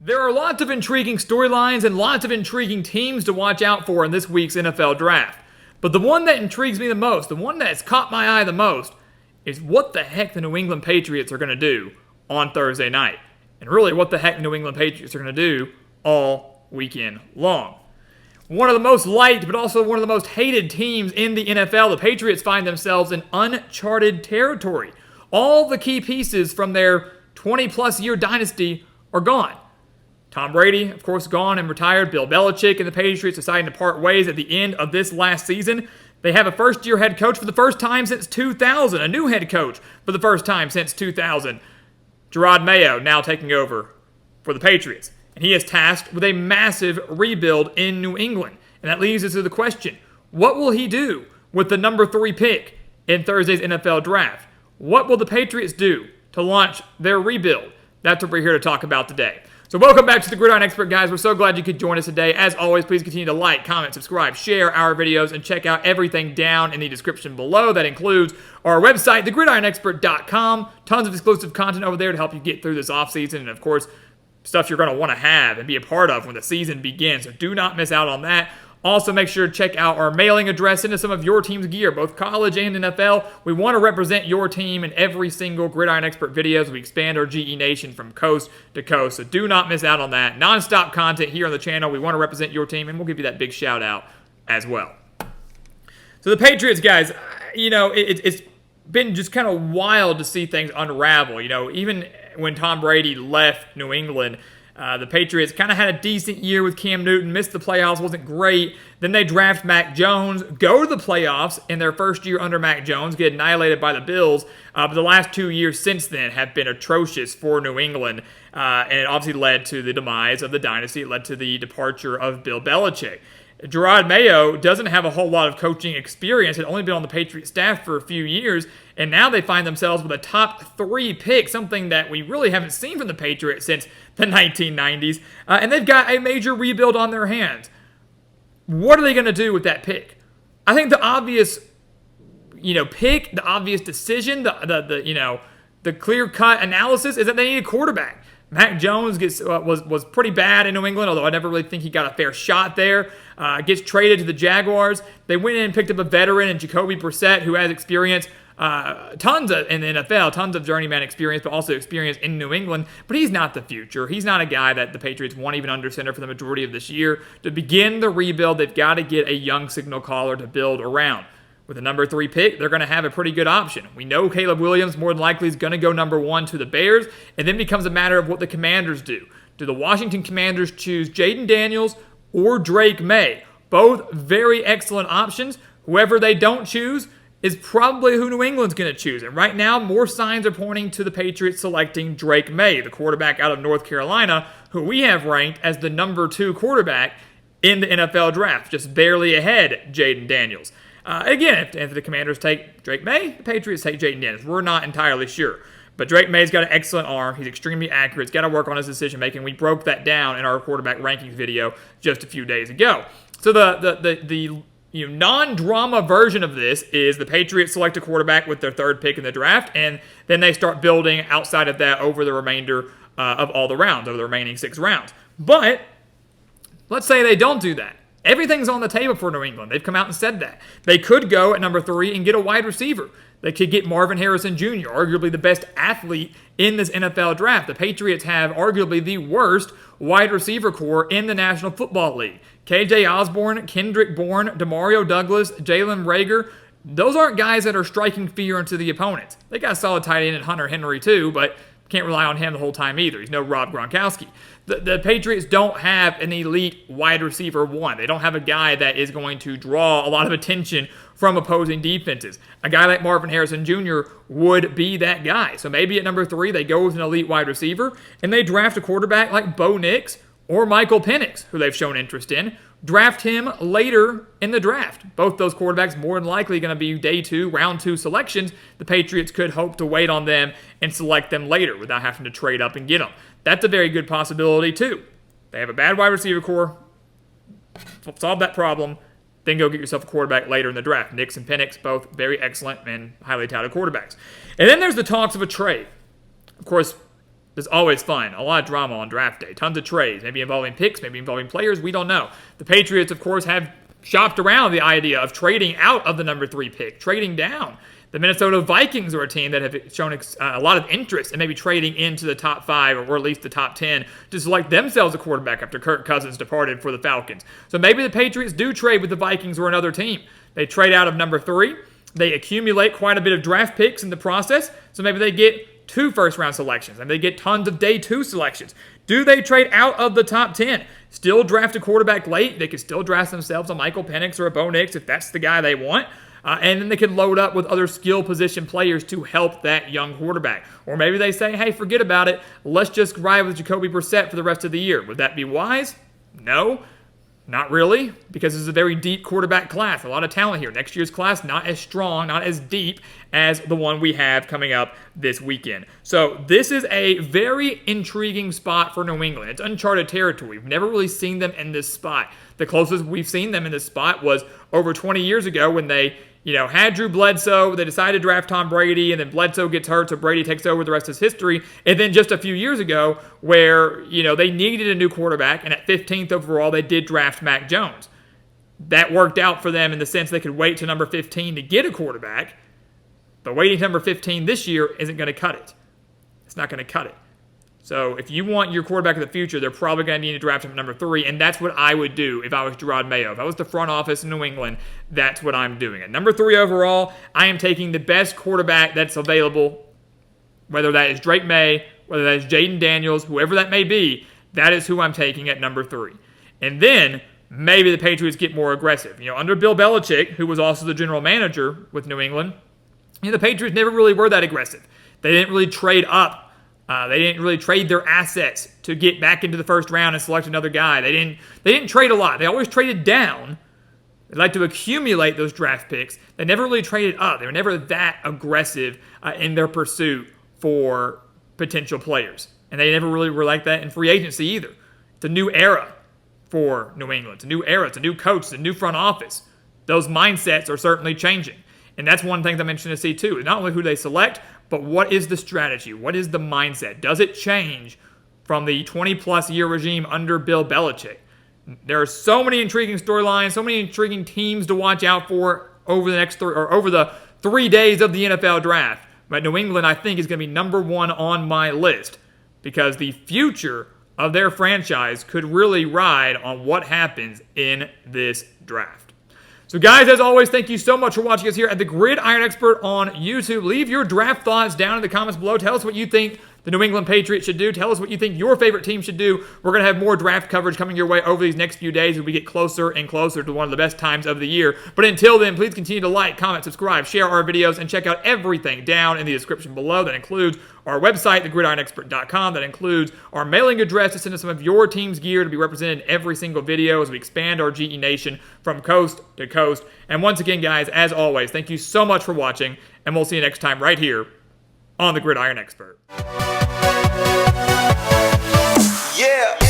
There are lots of intriguing storylines and lots of intriguing teams to watch out for in this week's NFL Draft. But the one that intrigues me the most, the one that's caught my eye the most, is what the heck the New England Patriots are going to do on Thursday night. And really what the heck the New England Patriots are going to do all weekend long. One of the most liked, but also one of the most hated teams in the NFL, the Patriots find themselves in uncharted territory. All the key pieces from their 20-plus year dynasty are gone. Tom Brady, of course, gone and retired. Bill Belichick and the Patriots deciding to part ways at the end of this last season. They have a first-year head coach for the first time since 2000. A new head coach for the first time since 2000. Jerod Mayo now taking over for the Patriots. And he is tasked with a massive rebuild in New England. And that leads us to the question, what will he do with the number 3 pick in Thursday's NFL Draft? What will the Patriots do to launch their rebuild? That's what we're here to talk about today. So welcome back to the Gridiron Expert, guys. We're so glad you could join us today. As always, please continue to like, comment, subscribe, share our videos, and check out everything down in the description below. That includes our website, thegridironexpert.com. Tons of exclusive content over there to help you get through this offseason, and of course, stuff you're going to want to have and be a part of when the season begins. So do not miss out on that. Also, make sure to check out our mailing address into some of your team's gear, both college and NFL. We want to represent your team in every single Gridiron Expert video as we expand our GE Nation from coast to coast. So do not miss out on that. Non-stop content here on the channel. We want to represent your team, and we'll give you that big shout out as well. So the Patriots, guys, it's been just kind of wild to see things unravel. Even when Tom Brady left New England, the Patriots kind of had a decent year with Cam Newton, missed the playoffs, wasn't great. Then they draft Mac Jones, go to the playoffs in their first year under Mac Jones, get annihilated by the Bills. But the last 2 years since then have been atrocious for New England. And it obviously led to the demise of the dynasty. It led to the departure of Bill Belichick. Jerod Mayo doesn't have a whole lot of coaching experience. Had only been on the Patriots staff for a few years, and now they find themselves with a top 3 pick, something that we really haven't seen from the Patriots since the 1990s, and they've got a major rebuild on their hands. What are they going to do with that pick? I think the obvious, pick, the obvious decision, the clear-cut analysis is that they need a quarterback. Mac Jones was pretty bad in New England, although I never really think he got a fair shot there. Gets traded to the Jaguars. They went in and picked up a veteran in Jacoby Brissett, who has experience, tons in the NFL, tons of journeyman experience, but also experience in New England. But he's not the future. He's not a guy that the Patriots want even under center for the majority of this year. To begin the rebuild, they've got to get a young signal caller to build around. With the number 3 pick, they're going to have a pretty good option. We know Caleb Williams more than likely is going to go number 1 to the Bears, and then becomes a matter of what the Commanders do. Do the Washington Commanders choose Jaden Daniels or Drake May? Both very excellent options. Whoever they don't choose is probably who New England's going to choose. And right now, more signs are pointing to the Patriots selecting Drake May, the quarterback out of North Carolina, who we have ranked as the number 2 quarterback in the NFL draft, just barely ahead Jaden Daniels. Again, if the Commanders take Drake May, the Patriots take Jaden Daniels. We're not entirely sure. But Drake May's got an excellent arm. He's extremely accurate. He's got to work on his decision-making. We broke that down in our quarterback rankings video just a few days ago. So the non-drama version of this is the Patriots select a quarterback with their 3rd pick in the draft, and then they start building outside of that over the remainder of all the rounds, over the remaining 6 rounds. But let's say they don't do that. Everything's on the table for New England. They've come out and said that. They could go at number 3 and get a wide receiver. They could get Marvin Harrison Jr., arguably the best athlete in this NFL draft. The Patriots have arguably the worst wide receiver core in the National Football League. KJ Osborne, Kendrick Bourne, Demario Douglas, Jalen Reagor, those aren't guys that are striking fear into the opponents. They got a solid tight end in Hunter Henry too, but can't rely on him the whole time either. He's no Rob Gronkowski. The Patriots don't have an elite wide receiver 1. They don't have a guy that is going to draw a lot of attention from opposing defenses. A guy like Marvin Harrison Jr. would be that guy. So maybe at number 3, they go with an elite wide receiver, and they draft a quarterback like Bo Nix or Michael Penix, who they've shown interest in. Draft him later in the draft. Both those quarterbacks more than likely going to be day 2, round 2 selections. The Patriots could hope to wait on them and select them later without having to trade up and get them. That's a very good possibility too. They have a bad wide receiver core. Solve that problem. Then go get yourself a quarterback later in the draft. Nix and Penix, both very excellent and highly touted quarterbacks. And then there's the talks of a trade. Of course, There's always fun. A lot of drama on draft day. Tons of trades, maybe involving picks, maybe involving players. We don't know. The Patriots, of course, have shopped around the idea of trading out of the number 3 pick, trading down. The Minnesota Vikings are a team that have shown a lot of interest in maybe trading into the top 5 or at least the top 10 to select themselves a quarterback after Kirk Cousins departed for the Falcons. So maybe the Patriots do trade with the Vikings or another team. They trade out of number 3. They accumulate quite a bit of draft picks in the process. So maybe they get 2 first-round selections. And they get tons of day 2 selections. Do they trade out of the top 10? Still draft a quarterback late. They could still draft themselves a Michael Penix or a Bo Nix if that's the guy they want. And then they can load up with other skill position players to help that young quarterback. Or maybe they say, hey, forget about it. Let's just ride with Jacoby Brissett for the rest of the year. Would that be wise? No, not really, because this is a very deep quarterback class. A lot of talent here. Next year's class, not as strong, not as deep as the one we have coming up this weekend. So this is a very intriguing spot for New England. It's uncharted territory. We've never really seen them in this spot. The closest we've seen them in this spot was over 20 years ago when they had Drew Bledsoe, they decided to draft Tom Brady, and then Bledsoe gets hurt, so Brady takes over the rest of his history. And then just a few years ago where, they needed a new quarterback, and at 15th overall, they did draft Mac Jones. That worked out for them in the sense they could wait to number 15 to get a quarterback, but waiting to number 15 this year isn't going to cut it. It's not going to cut it. So if you want your quarterback of the future, they're probably going to need to draft him at number 3, and that's what I would do if I was Gerard Mayo. If I was the front office in New England, that's what I'm doing. At number 3 overall, I am taking the best quarterback that's available, whether that is Drake May, whether that is Jaden Daniels, whoever that may be, that is who I'm taking at number 3. And then maybe the Patriots get more aggressive. Under Bill Belichick, who was also the general manager with New England, the Patriots never really were that aggressive. They didn't really trade up. They didn't really trade their assets to get back into the first round and select another guy. They didn't trade a lot. They always traded down. They like to accumulate those draft picks. They never really traded up. They were never that aggressive in their pursuit for potential players. And they never really were like that in free agency either. It's a new era for New England. It's a new era. It's a new coach. It's a new front office. Those mindsets are certainly changing. And that's one thing I'm interested to see too. Not only who they select, but what is the strategy? What is the mindset? Does it change from the 20-plus year regime under Bill Belichick? There are so many intriguing storylines, so many intriguing teams to watch out for over the 3 days of the NFL draft. But New England, I think, is going to be number 1 on my list because the future of their franchise could really ride on what happens in this draft. So guys, as always, thank you so much for watching us here at the Gridiron Expert on YouTube. Leave your draft thoughts down in the comments below. Tell us what you think the New England Patriots should do. Tell us what you think your favorite team should do. We're going to have more draft coverage coming your way over these next few days as we get closer and closer to one of the best times of the year. But until then, please continue to like, comment, subscribe, share our videos, and check out everything down in the description below. That includes our website, thegridironexpert.com. That includes our mailing address to send us some of your team's gear to be represented in every single video as we expand our GE Nation from coast to coast. And once again, guys, as always, thank you so much for watching, and we'll see you next time right here on the Gridiron Expert. Yeah.